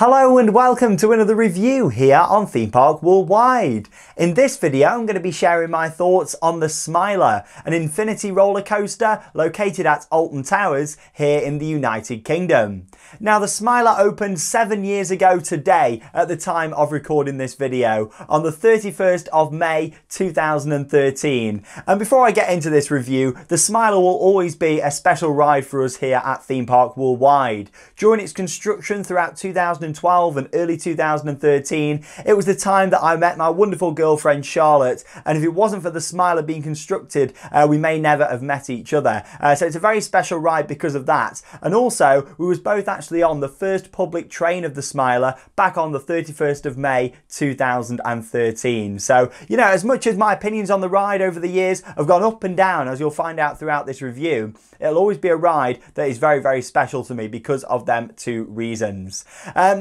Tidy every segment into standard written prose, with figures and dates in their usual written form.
Hello and welcome to another review here on Theme Park Worldwide. In this video I'm going to be sharing my thoughts on the Smiler, an infinity roller coaster located at Alton Towers here in the United Kingdom. Now the Smiler opened 7 years ago today at the time of recording this video on the 31st of May 2013. And before I get into this review, the Smiler will always be a special ride for us here at Theme Park Worldwide. During its construction throughout 2012 and early 2013, it was the time that I met my wonderful girlfriend Charlotte, and if it wasn't for the Smiler being constructed, we may never have met each other. So it's a very special ride because of that. And also, we was both actually on the first public train of the Smiler back on the 31st of May 2013. So, you know, as much as my opinions on the ride over the years have gone up and down, as you'll find out throughout this review, it'll always be a ride that is very, very special to me because of them two reasons.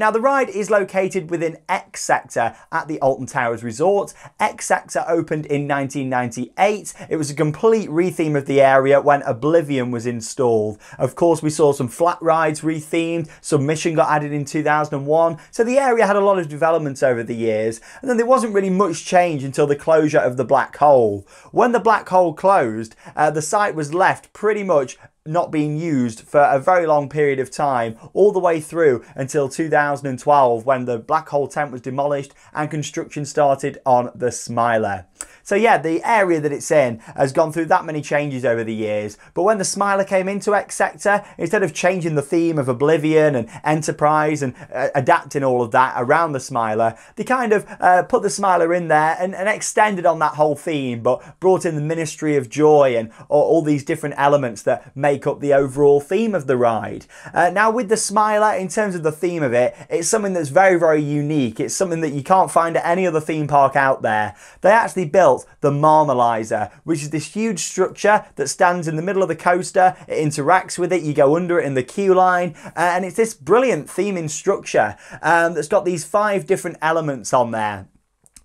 Now the ride is located within X Sector at the Alton Towers Resort. X Sector opened in 1998. It was a complete retheme of the area when Oblivion was installed. Of course, we saw some flat rides rethemed, Submission got added in 2001, so the area had a lot of developments over the years, and then there wasn't really much change until the closure of the black hole. When the black hole closed, the site was left pretty much not being used for a very long period of time, all the way through until 2012 when the black hole tent was demolished and construction started on the Smiler. So yeah, the area that it's in has gone through that many changes over the years, but when the Smiler came into X Sector, instead of changing the theme of Oblivion and Enterprise and adapting all of that around the Smiler, they kind of put the Smiler in there and extended on that whole theme, but brought in the Ministry of Joy and all these different elements that make up the overall theme of the ride. Now with the Smiler, in terms of the theme of it, it's something that's very, very unique. It's something that you can't find at any other theme park out there. They actually built the Marmalizer, which is this huge structure that stands in the middle of the coaster. It interacts with it, you go under it in the queue line, and it's this brilliant theming structure that's got these 5 different elements on there.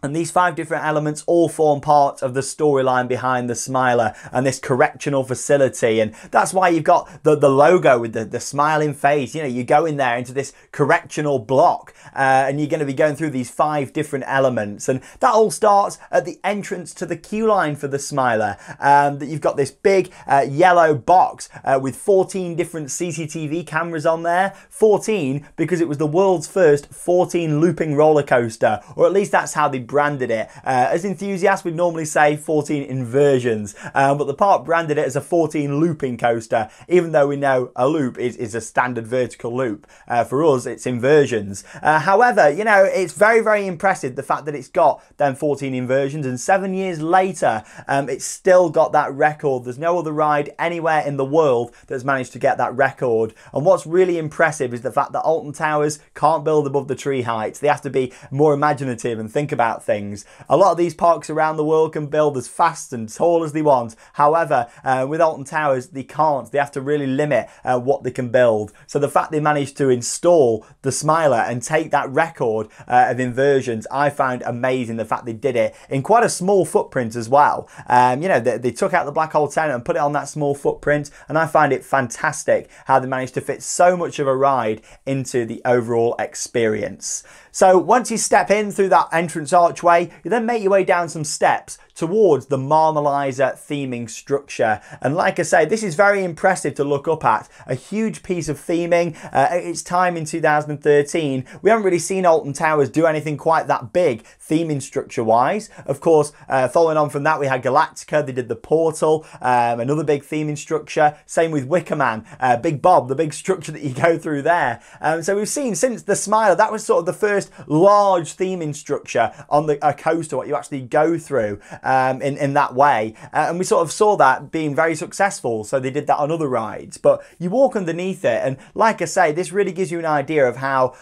And these 5 different elements all form part of the storyline behind the Smiler and this correctional facility. And that's why you've got the logo with the smiling face. You know, you go in there into this correctional block and you're going to be going through these 5 different elements. And that all starts at the entrance to the queue line for the Smiler. That you've got this big yellow box with 14 different CCTV cameras on there. 14 because it was the world's first 14 looping roller coaster, or at least that's how they branded it. As enthusiasts we'd normally say 14 inversions, but the park branded it as a 14 looping coaster, even though we know a loop is a standard vertical loop. For us it's inversions. However, you know, it's very, very impressive the fact that it's got them 14 inversions, and 7 years later it's still got that record. There's no other ride anywhere in the world that's managed to get that record. And what's really impressive is the fact that Alton Towers can't build above the tree heights. They have to be more imaginative and think about things. A lot of these parks around the world can build as fast and tall as they want. However, with Alton Towers, they can't. They have to really limit what they can build. So the fact they managed to install the Smiler and take that record of inversions, I found amazing. The fact they did it in quite a small footprint as well. You know, they took out the black hole tent and put it on that small footprint, and I find it fantastic how they managed to fit so much of a ride into the overall experience. So once you step in through that entrance archway, you then make your way down some steps towards the Marmalizer theming structure. And like I say, this is very impressive to look up at. A huge piece of theming. At its time in 2013, we haven't really seen Alton Towers do anything quite that big theming structure wise. Of course, following on from that, we had Galactica. They did the portal, another big theming structure. Same with Wicker Man, Big Bob, the big structure that you go through there. So we've seen since the Smiler, that was sort of the first large theming structure on a coaster, what you actually go through in that way, and we sort of saw that being very successful, so they did that on other rides. But you walk underneath it, and like I say, this really gives you an idea of how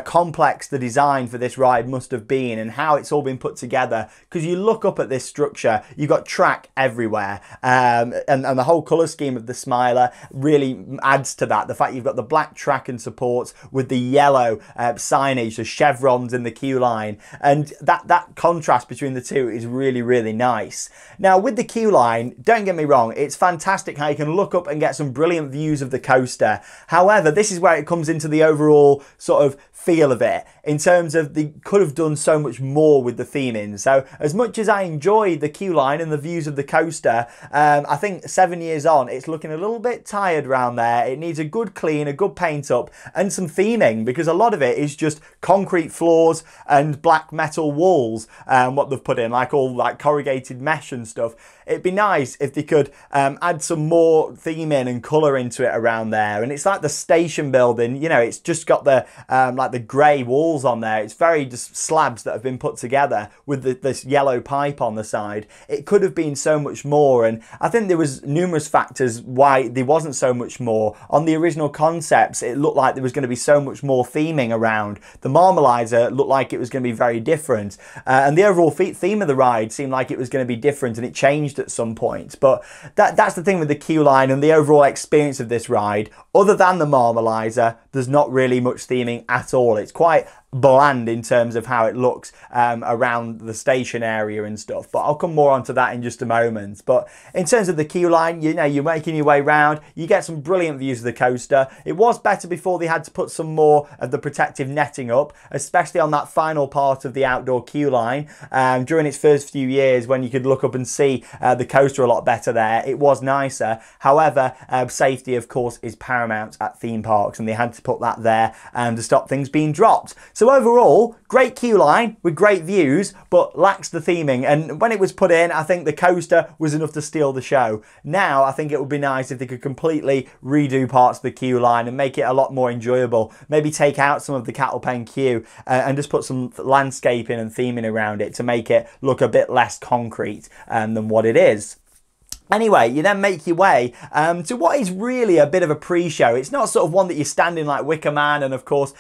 complex the design for this ride must have been and how it's all been put together, because you look up at this structure, you've got track everywhere, and the whole colour scheme of the Smiler really adds to that. The fact you've got the black track and supports with the yellow signage, the chevrons in the queue line, and that that contrast between the two is really, really nice. Now with the queue line, don't get me wrong, it's fantastic how you can look up and get some brilliant views of the coaster. However, this is where it comes into the overall sort of feel of it, in terms of they could have done so much more with the theming. So as much as I enjoyed the queue line and the views of the coaster, I think 7 years on, it's looking a little bit tired around there. It needs a good clean, a good paint up, and some theming, because a lot of it is just concrete floors and black metal walls, what they've put in, like all like corrugated mesh and stuff. It'd be nice if they could add some more theming and colour into it around there. And it's like the station building, you know, it's just got the like the grey walls on there. It's very just slabs that have been put together with this yellow pipe on the side. It could have been so much more, and I think there was numerous factors why there wasn't so much more. On the original concepts, it looked like there was going to be so much more theming around. The Marmalizer looked like it was going to be very different, and the overall theme of the ride seemed like it was going to be different, and it changed at some point. But that's the thing with the queue line and the overall experience of this ride. Other than the Marmalizer, there's not really much theming at all. It's quite bland in terms of how it looks around the station area and stuff, but I'll come more onto that in just a moment. But in terms of the queue line, you know, you're making your way round, you get some brilliant views of the coaster. It was better before they had to put some more of the protective netting up, especially on that final part of the outdoor queue line. During its first few years, when you could look up and see the coaster a lot better there, it was nicer. However, safety of course is paramount at theme parks, and they had to put that there to stop things being dropped. So overall, great queue line with great views, but lacks the theming. And when it was put in, I think the coaster was enough to steal the show. Now, I think it would be nice if they could completely redo parts of the queue line and make it a lot more enjoyable. Maybe take out some of the cattle pen queue and just put some landscaping and theming around it to make it look a bit less concrete than what it is. Anyway, you then make your way to what is really a bit of a pre-show. It's not sort of one that you're standing like Wicker Man and of course,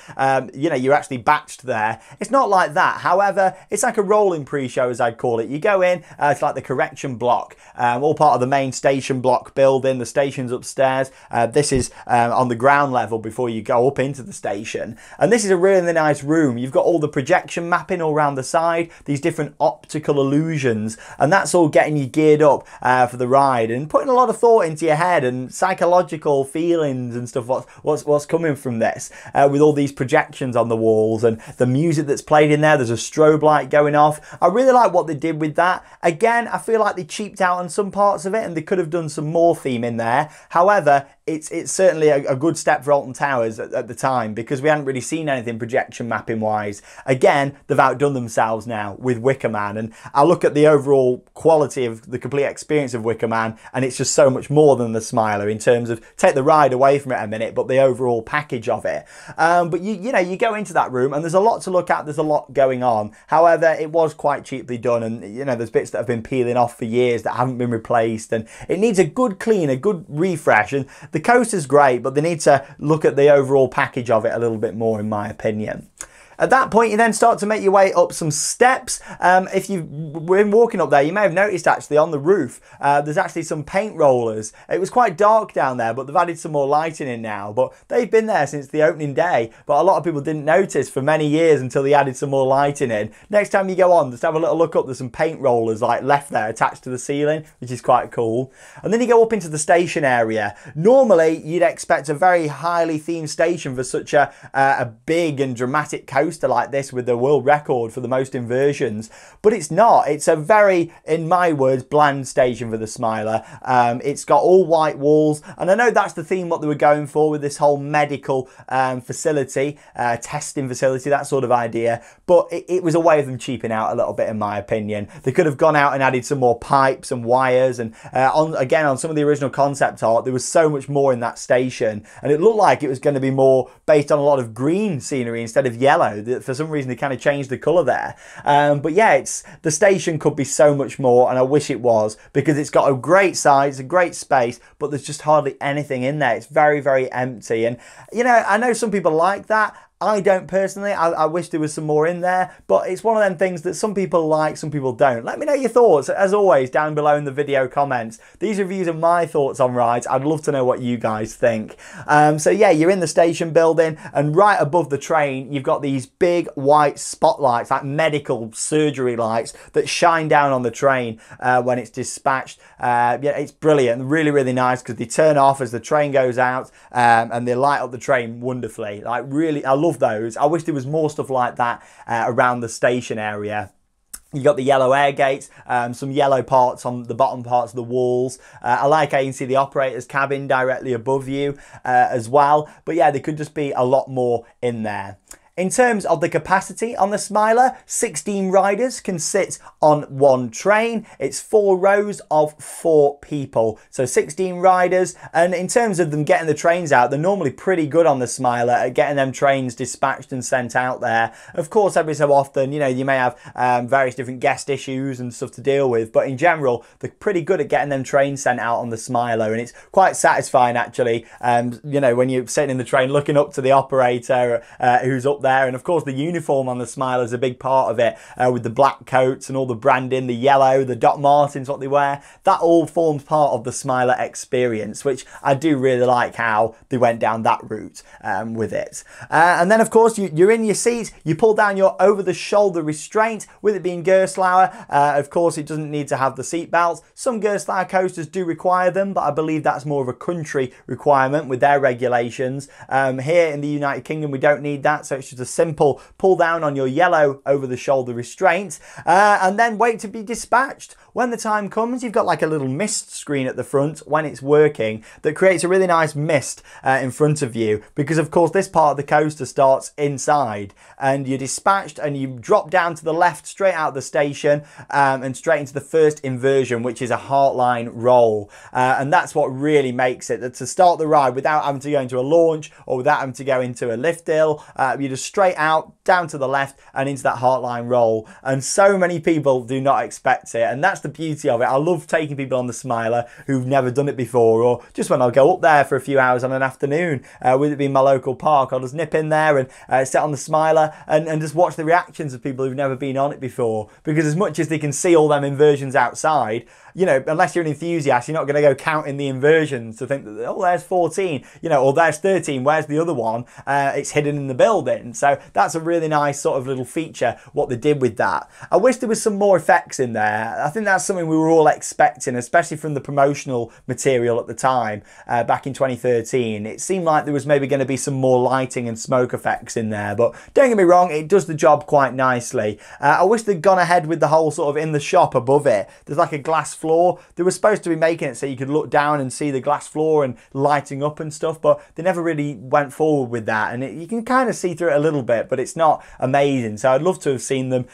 you know, you're actually batched there. It's not like that. However, it's like a rolling pre-show, as I'd call it. You go in, it's like the correction block, all part of the main station block building. The station's upstairs. This is on the ground level before you go up into the station. And this is a really nice room. You've got all the projection mapping all around the side, these different optical illusions, and that's all getting you geared up for the ride and putting a lot of thought into your head and psychological feelings and stuff. What's coming from this with all these projections on the walls and the music that's played in there. There's a strobe light going off. I really like what they did with that. Again, I feel like they cheaped out on some parts of it and they could have done some more theme in there. However, it's certainly a good step for Alton Towers at the time, because we hadn't really seen anything projection mapping wise. Again, they've outdone themselves now with Wicker Man, and I look at the overall quality of the complete experience of Wicker Man, and it's just so much more than the Smiler in terms of, take the ride away from it a minute, but the overall package of it. But you know, you go into that room and there's a lot to look at, there's a lot going on. However, it was quite cheaply done, and you know, there's bits that have been peeling off for years that haven't been replaced, and it needs a good clean, a good refresh. And the coaster's great, but they need to look at the overall package of it a little bit more, in my opinion. At that point, you then start to make your way up some steps. If you've been walking up there, you may have noticed actually on the roof, there's actually some paint rollers. It was quite dark down there, but they've added some more lighting in now. But they've been there since the opening day, but a lot of people didn't notice for many years until they added some more lighting in. Next time you go on, just have a little look up. There's some paint rollers like left there attached to the ceiling, which is quite cool. And then you go up into the station area. Normally, you'd expect a very highly themed station for such a big and dramatic coaster like this with the world record for the most inversions, but it's not. It's a very, in my words, bland station for the Smiler. It's got all white walls, and I know that's the theme what they were going for with this whole medical facility, testing facility, that sort of idea, but it was a way of them cheaping out a little bit, in my opinion. They could have gone out and added some more pipes and wires, and on some of the original concept art, there was so much more in that station, and it looked like it was going to be more based on a lot of green scenery instead of yellow. For some reason, they kind of changed the colour there. But yeah, the station could be so much more, and I wish it was, because it's got a great size, a great space, but there's just hardly anything in there. It's very, very empty. And, you know, I know some people like that. I don't personally. I wish there was some more in there, but it's one of them things that some people like, some people don't. Let me know your thoughts, as always, down below in the video comments. These reviews are my thoughts on rides. I'd love to know what you guys think. So yeah, you're in the station building, and right above the train, you've got these big white spotlights, like medical surgery lights, that shine down on the train when it's dispatched. Yeah, it's brilliant, really, really nice, because they turn off as the train goes out, and they light up the train wonderfully. Like, really, I love those. I wish there was more stuff like that around the station area. You got the yellow air gates, some yellow parts on the bottom parts of the walls. I like how you can see the operator's cabin directly above you as well. But yeah, there could just be a lot more in there. In terms of the capacity on the Smiler, 16 riders can sit on one train. It's 4 rows of 4 people. So 16 riders. And in terms of them getting the trains out, they're normally pretty good on the Smiler at getting them trains dispatched and sent out there. Of course, every so often, you know, you may have various different guest issues and stuff to deal with. But in general, they're pretty good at getting them trains sent out on the Smiler. And it's quite satisfying, actually, you know, when you're sitting in the train looking up to the operator who's up there. And of course the uniform on the Smiler is a big part of it, with the black coats and all the branding, the yellow, the Doc Martens, what they wear. That all forms part of the Smiler experience, which I do really like how they went down that route with it. And then of course you're in your seats, you pull down your over-the-shoulder restraint. With it being Gerstlauer, of course it doesn't need to have the seat belts. Some Gerstlauer coasters do require them, but I believe that's more of a country requirement with their regulations. Here in the United Kingdom we don't need that, so it's just a simple pull down on your yellow over the shoulder restraint, and then wait to be dispatched. When the time comes, you've got like a little mist screen at the front when it's working that creates a really nice mist in front of you, because of course this part of the coaster starts inside, and you're dispatched and you drop down to the left straight out of the station, and straight into the first inversion, which is a Heartline Roll, and that's what really makes it, that to start the ride without having to go into a launch or without having to go into a lift hill, you're just straight out, down to the left and into that Heartline Roll. And so many people do not expect it, and that's the beauty of it. I love taking people on the Smiler who've never done it before, or just when I'll go up there for a few hours on an afternoon, with it being my local park, I'll just nip in there and sit on the Smiler and just watch the reactions of people who've never been on it before. Because as much as they can see all them inversions outside, you know, unless you're an enthusiast, you're not going to go counting the inversions to think that, oh, there's 14, you know, or there's 13, where's the other one? It's hidden in the building. So that's a really nice sort of little feature, what they did with that. I wish there was some more effects in there. I think that's something we were all expecting, especially from the promotional material at the time, back in 2013. It seemed like there was maybe going to be some more lighting and smoke effects in there, but don't get me wrong, it does the job quite nicely. I wish they'd gone ahead with the whole sort of in the shop above it. There's like a glass floor. They were supposed to be making it so you could look down and see the glass floor and lighting up and stuff, but they never really went forward with that, and you can kind of see through it a little bit, but it's not amazing. So I'd love to have seen them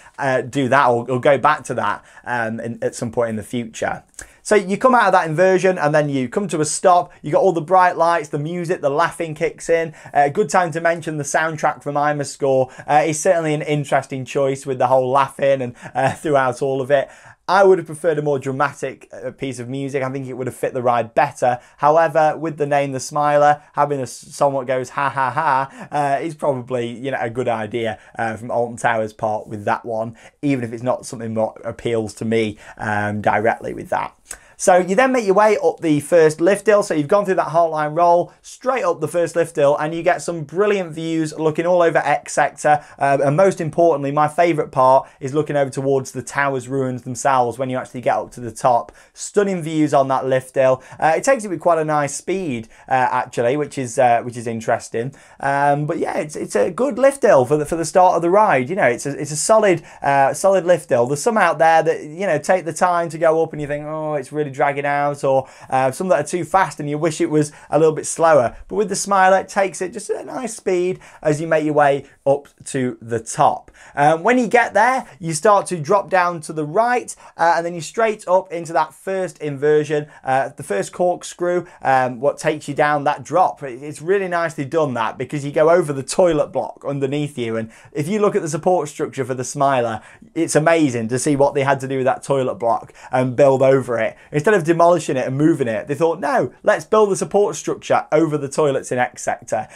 do that, or go back to that at some point in the future. So you come out of that inversion and then you come to a stop. You got all the bright lights, the music, the laughing kicks in. A good time to mention the soundtrack from Score is certainly an interesting choice with the whole laughing and throughout all of it. I would have preferred a more dramatic piece of music. I think it would have fit the ride better. However, with the name The Smiler, having a song that goes ha ha ha is probably, you know, a good idea from Alton Towers' part with that one, even if it's not something that appeals to me directly with that. So you then make your way up the first lift hill. So you've gone through that Heartline Roll, straight up the first lift hill, and you get some brilliant views looking all over X Sector. And most importantly, my favourite part is looking over towards the Towers ruins themselves when you actually get up to the top. Stunning views on that lift hill. It takes it with quite a nice speed, actually, which is interesting. But yeah, it's a good lift hill for the start of the ride. You know, it's a solid lift hill. There's some out there that, you know, take the time to go up and you think, oh, it's really dragging out, or some that are too fast and you wish it was a little bit slower. But with the Smiler, it takes it just at a nice speed as you make your way up to the top. When you get there, you start to drop down to the right, and then you straight up into that first inversion, the first corkscrew, what takes you down that drop. It's really nicely done, that, because you go over the toilet block underneath you, and if you look at the support structure for the Smiler, it's amazing to see what they had to do with that toilet block and build over it. instead of demolishing it and moving it, they thought, no, let's build a support structure over the toilets in X sector.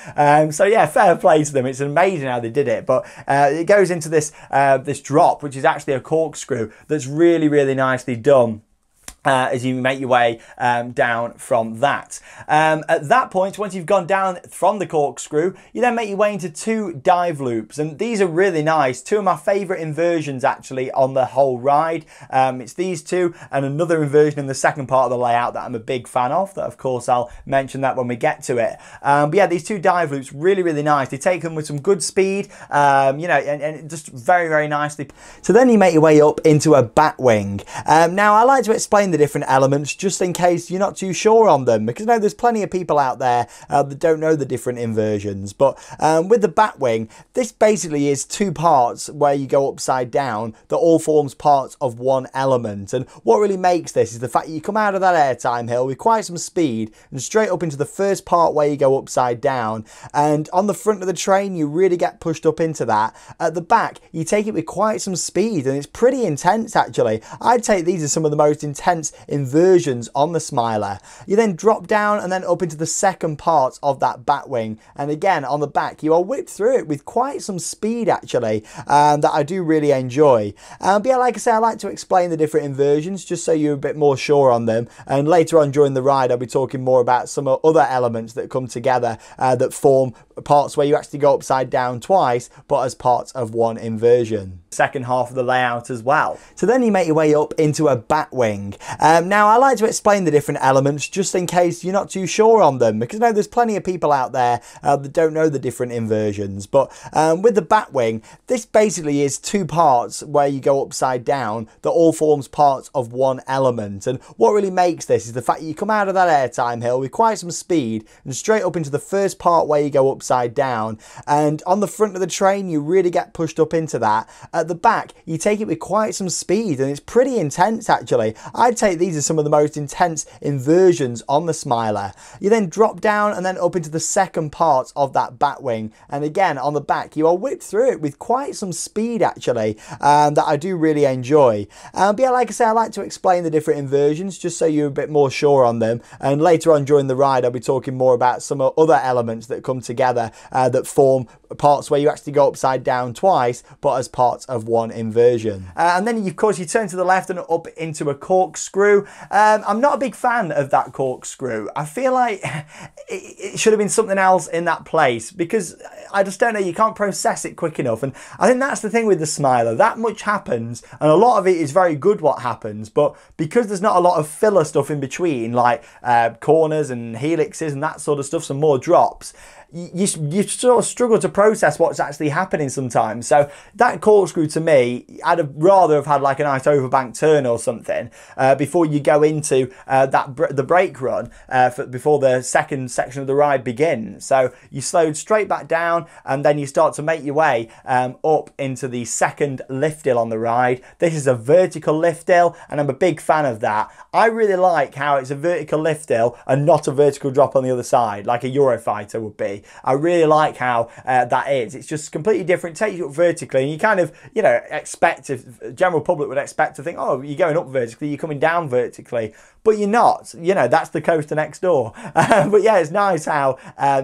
So yeah, fair play to them. It's amazing how they did it. But it goes into this this drop, which is actually a corkscrew that's really, really nicely done. As you make your way down from that. At that point, once you've gone down from the corkscrew, you then make your way into 2 dive loops, and these are really nice. 2 of my favourite inversions actually on the whole ride. It's these 2 and another inversion in the second part of the layout that I'm a big fan of, that of course I'll mention that when we get to it. But yeah, these 2 dive loops, really, really nice. They take them with some good speed, you know, and just very, very nicely. So then you make your way up into a bat wing. Now I like to explain the different elements just in case you're not too sure on them, because I know there's plenty of people out there that don't know the different inversions. But with the batwing, this basically is 2 parts where you go upside down that all forms parts of one element. And what really makes this is the fact that you come out of that airtime hill with quite some speed and straight up into the first part where you go upside down, and on the front of the train you really get pushed up into that. At the back you take it with quite some speed, and it's pretty intense actually. I'd say these are some of the most intense inversions on the Smiler. You then drop down and then up into the second part of that batwing, and again on the back you are whipped through it with quite some speed actually, that I do really enjoy. But yeah, like I say, I like to explain the different inversions just so you're a bit more sure on them, and later on during the ride I'll be talking more about some other elements that come together that form parts where you actually go upside down twice but as parts of one inversion. Second half of the layout as well. So then you make your way up into a batwing. Now I like to explain the different elements just in case you're not too sure on them, because I know there's plenty of people out there that don't know the different inversions. But with the batwing, this basically is 2 parts where you go upside down that all forms parts of one element. And what really makes this is the fact that you come out of that airtime hill with quite some speed and straight up into the first part where you go upside down, and on the front of the train you really get pushed up into that. At the back you take it with quite some speed, and it's pretty intense actually. I'd say these are some of the most intense inversions on the Smiler. You then drop down and then up into the second part of that batwing, and again on the back you are whipped through it with quite some speed actually, that I do really enjoy. But yeah, like I say, I like to explain the different inversions just so you're a bit more sure on them, and later on during the ride I'll be talking more about some other elements that come together that form parts where you actually go upside down twice but as parts of one inversion. And then of course you turn to the left and up into a corkscrew. I'm not a big fan of that corkscrew. I feel like it should have been something else in that place, because I just don't know, you can't process it quick enough. And I think that's the thing with the Smiler, that much happens and a lot of it is very good what happens, but because there's not a lot of filler stuff in between, like corners and helixes and that sort of stuff, some more drops, you sort of struggle to process what's actually happening sometimes. So that corkscrew to me, I'd have rather have had like a nice overbank turn or something before you go into the brake run before the second section of the ride begins. So you slowed straight back down and then you start to make your way up into the second lift hill on the ride. This is a vertical lift hill and I'm a big fan of that. I really like how it's a vertical lift hill and not a vertical drop on the other side like a Eurofighter would be. I really like how that is. It's just completely different. It takes you up vertically and you kind of, you know, expect, if general public would expect to think, oh, you're going up vertically, you're coming down vertically, but you're not. You know, that's the coaster next door. But yeah, it's nice how,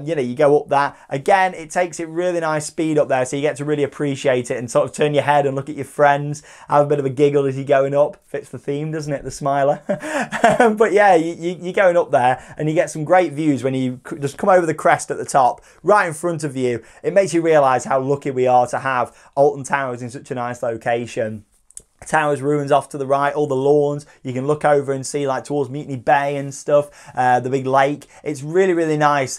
you know, you go up that. Again, it takes it really nice speed up there, so you get to really appreciate it and sort of turn your head and look at your friends, have a bit of a giggle as you're going up. Fits the theme, doesn't it, the Smiler? But yeah, you're going up there and you get some great views when you just come over the crest at the top, right in front of you. It makes you realise how lucky we are to have Alton Towers in such a nice location. Towers ruins off to the right, all the lawns, you can look over and see like towards Mutiny Bay and stuff, the big lake. It's really, really nice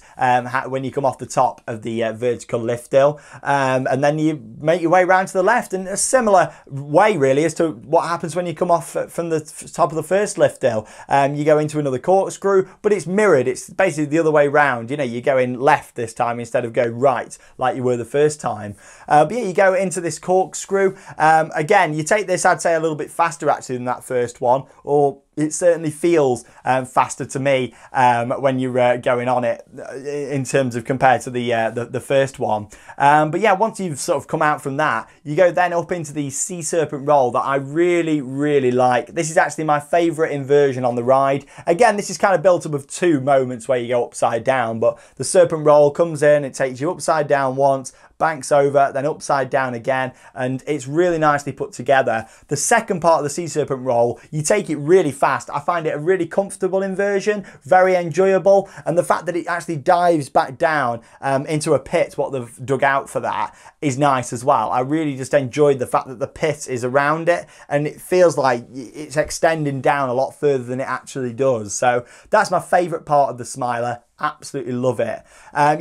when you come off the top of the vertical lift hill, and then you make your way around to the left in a similar way really as to what happens when you come off from the top of the first lift hill. You go into another corkscrew, but it's mirrored, it's basically the other way round. You know, you're going left this time instead of going right like you were the first time. But yeah, you go into this corkscrew. Again, you take this, I'd say, a little bit faster actually than that first one, or it certainly feels faster to me when you're going on it in terms of compared to the first one. But yeah, once you've sort of come out from that, you go then up into the Sea Serpent Roll that I really, really like. This is actually my favourite inversion on the ride. Again, this is kind of built up of two moments where you go upside down, but the Serpent Roll comes in, it takes you upside down once, banks over, then upside down again, and it's really nicely put together. The second part of the Sea Serpent Roll, you take it really fast. I find it a really comfortable inversion, very enjoyable, and the fact that it actually dives back down into a pit, what they've dug out for that, is nice as well. I really just enjoyed the fact that the pit is around it, and it feels like it's extending down a lot further than it actually does. So that's my favourite part of the Smiler. Absolutely love it.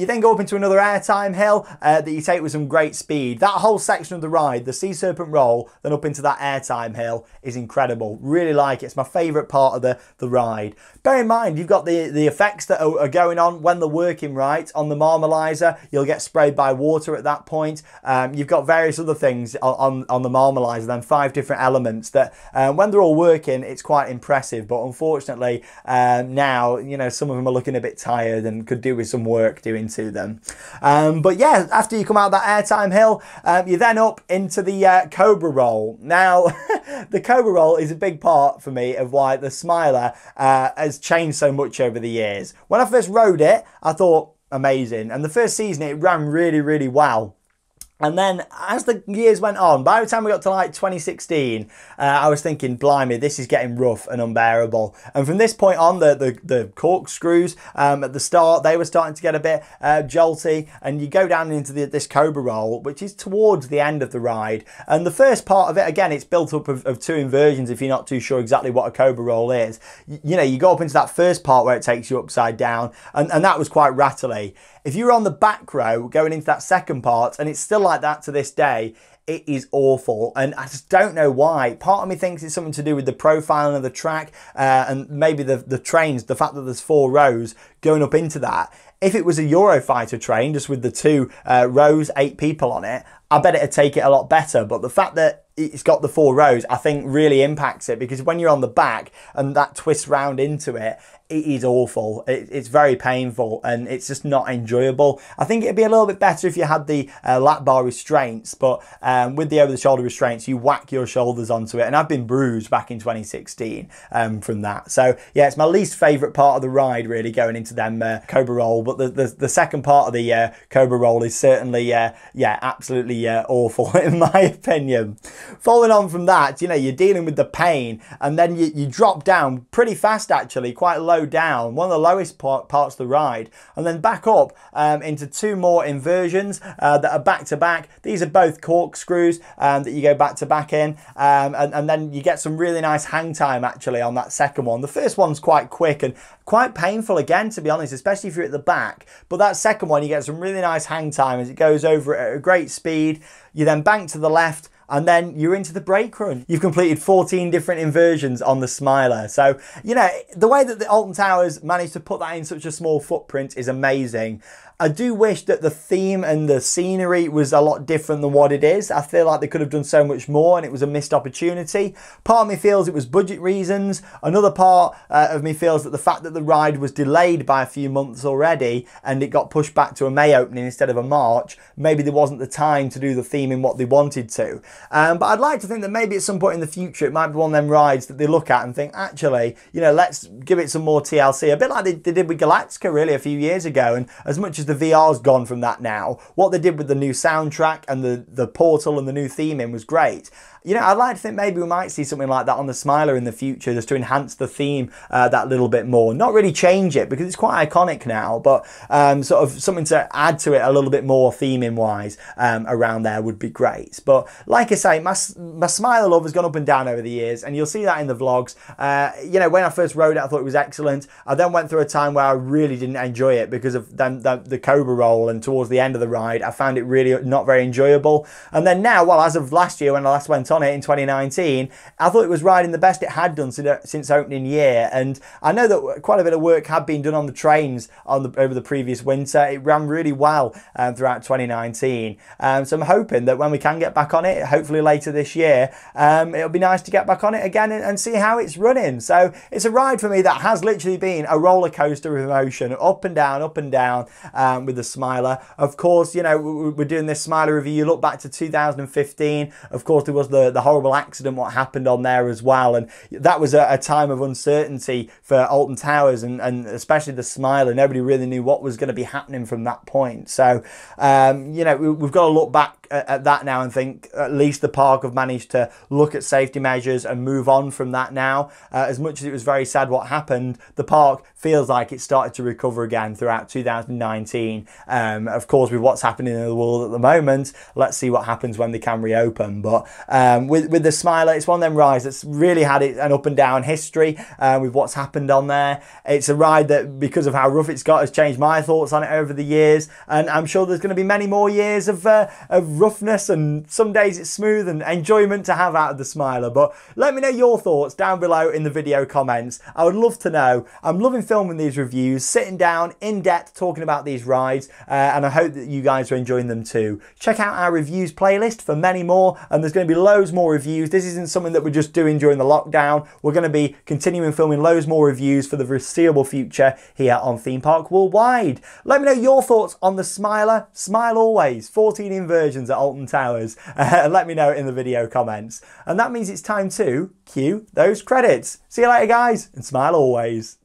You then go up into another airtime hill that you take with some great speed. That whole section of the ride, the Sea Serpent Roll, then up into that airtime hill is incredible. Really like it. It's my favourite part of the ride. Bear in mind, you've got the effects that are going on when they're working right. On the Marmalizer, you'll get sprayed by water at that point. You've got various other things on the Marmalizer, then 5 different elements that when they're all working, it's quite impressive. But unfortunately, now, you know, some of them are looking a bit tired and could do with some work doing to them. But yeah, after you come out that airtime hill, you're then up into the Cobra Roll. Now, the Cobra Roll is a big part for me of why the Smiler has changed so much over the years. When I first rode it, I thought amazing, and the first season it ran really, really well. And then as the years went on, by the time we got to like 2016, I was thinking, blimey, this is getting rough and unbearable. And from this point on, the corkscrews at the start, they were starting to get a bit jolty. And you go down into this Cobra Roll, which is towards the end of the ride. And the first part of it, again, it's built up of 2 inversions if you're not too sure exactly what a Cobra Roll is. You know, you go up into that first part where it takes you upside down, and that was quite rattly. If you're on the back row going into that second part, and it's still like that to this day, it is awful, and I just don't know why. Part of me thinks it's something to do with the profiling of the track and maybe the trains, the fact that there's 4 rows going up into that. If it was a Eurofighter train, just with the 2 rows, 8 people on it, I bet it'd take it a lot better. But the fact that it's got the 4 rows, I think really impacts it, because when you're on the back and that twists round into it, it is awful. It's very painful, and it's just not enjoyable. I think it'd be a little bit better if you had the lap bar restraints, but with the over-the-shoulder restraints, you whack your shoulders onto it, and I've been bruised back in 2016 from that. So yeah, it's my least favourite part of the ride, really, going into them Cobra Roll, but the second part of the Cobra Roll is certainly, yeah, absolutely awful in my opinion. Following on from that, you know, you're dealing with the pain, and then you drop down pretty fast, actually, quite low down, one of the lowest parts of the ride, and then back up into 2 more inversions that are back to back. These are both corkscrews that you go back to back in, and then you get some really nice hang time actually on that second one. The first one's quite quick and quite painful again, to be honest, especially if you're at the back, but that second one you get some really nice hang time as it goes over at a great speed. You then bank to the left, and then you're into the brake run. You've completed 14 different inversions on the Smiler. So, you know, the way that the Alton Towers managed to put that in such a small footprint is amazing. I do wish that the theme and the scenery was a lot different than what it is. I feel like they could have done so much more, and it was a missed opportunity. Part of me feels it was budget reasons. Another part of me feels that the fact that the ride was delayed by a few months already and it got pushed back to a May opening instead of a March, maybe there wasn't the time to do the theme in what they wanted to. But I'd like to think that maybe at some point in the future it might be one of them rides that they look at and think, actually, you know, let's give it some more TLC. A bit like they did with Galactica really a few years ago, and as much as the VR's gone from that now, what they did with the new soundtrack and the portal and the new theming was great. You know, I'd like to think maybe we might see something like that on the Smiler in the future, just to enhance the theme that little bit more. Not really change it, because it's quite iconic now, but sort of something to add to it a little bit more theming wise around there would be great. But like I say, my Smiler love has gone up and down over the years, and you'll see that in the vlogs. You know, when I first rode it, I thought it was excellent. I then went through a time where I really didn't enjoy it because of the Cobra Roll, and towards the end of the ride, I found it really not very enjoyable. And then now, well, as of last year when I last went on it in 2019, I thought it was riding the best it had done since opening year. And I know that quite a bit of work had been done on the trains over the previous winter. It ran really well throughout 2019. So I'm hoping that when we can get back on it, hopefully later this year, it'll be nice to get back on it again and see how it's running. So it's a ride for me that has literally been a roller coaster of emotion, up and down with the Smiler. Of course, you know, we're doing this Smiler review. You look back to 2015. Of course, there was the horrible accident, what happened on there as well. And that was a time of uncertainty for Alton Towers and especially the Smiler. Nobody really knew what was going to be happening from that point. So, you know, we've got to look back at that now and think at least the park have managed to look at safety measures and move on from that now. As much as it was very sad what happened, the park feels like it started to recover again throughout 2019. Of course, with what's happening in the world at the moment, let's see what happens when they can reopen. But with the Smiler, it's one of them rides that's really had an up and down history with what's happened on there. It's a ride that, because of how rough it's got, has changed my thoughts on it over the years, and I'm sure there's going to be many more years of roughness, and some days it's smooth and enjoyment to have out of the Smiler. But let me know your thoughts down below in the video comments. I would love to know. I'm loving filming these reviews, sitting down in depth talking about these rides, and I hope that you guys are enjoying them too. Check out our reviews playlist for many more, and there's going to be loads more reviews. This isn't something that we're just doing during the lockdown. We're going to be continuing filming loads more reviews for the foreseeable future here on Theme Park Worldwide. Let me know your thoughts on the Smiler. Smile always. 14 inversions at Alton Towers. Let me know in the video comments. And that means it's time to cue those credits. See you later, guys, and smile always.